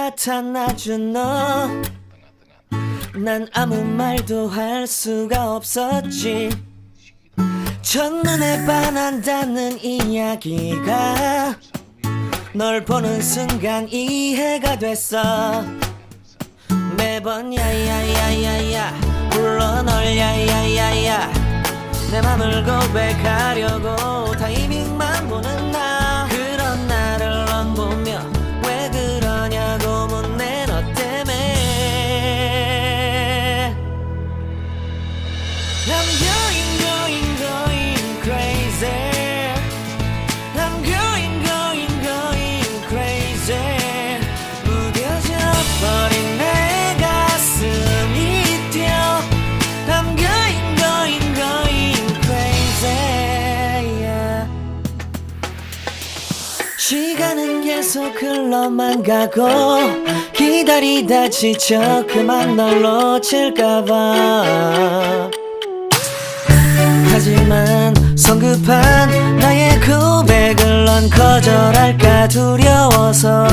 나타나준 너, 난 아무 말도 할 수가 없었지. 첫눈에 반한다는 이야기가 널 보는 순간 이해가 됐어. 매번 야야야야야 불러 널 야야야야, 내 맘을 고백하려고 타이밍만 보는 나. 그런 나를 넌 보며 왜 그러냐고 묻네. 너 때문에 I'm going crazy. I'm going crazy. 무뎌져 버린 내 가슴이 뛰어. I'm going crazy, yeah. 시간은 계속 흘러만 가고 기다리다 지쳐 그만 널 놓칠까봐. 하지만 성급한 나의 고백을 넌 거절할까 두려워서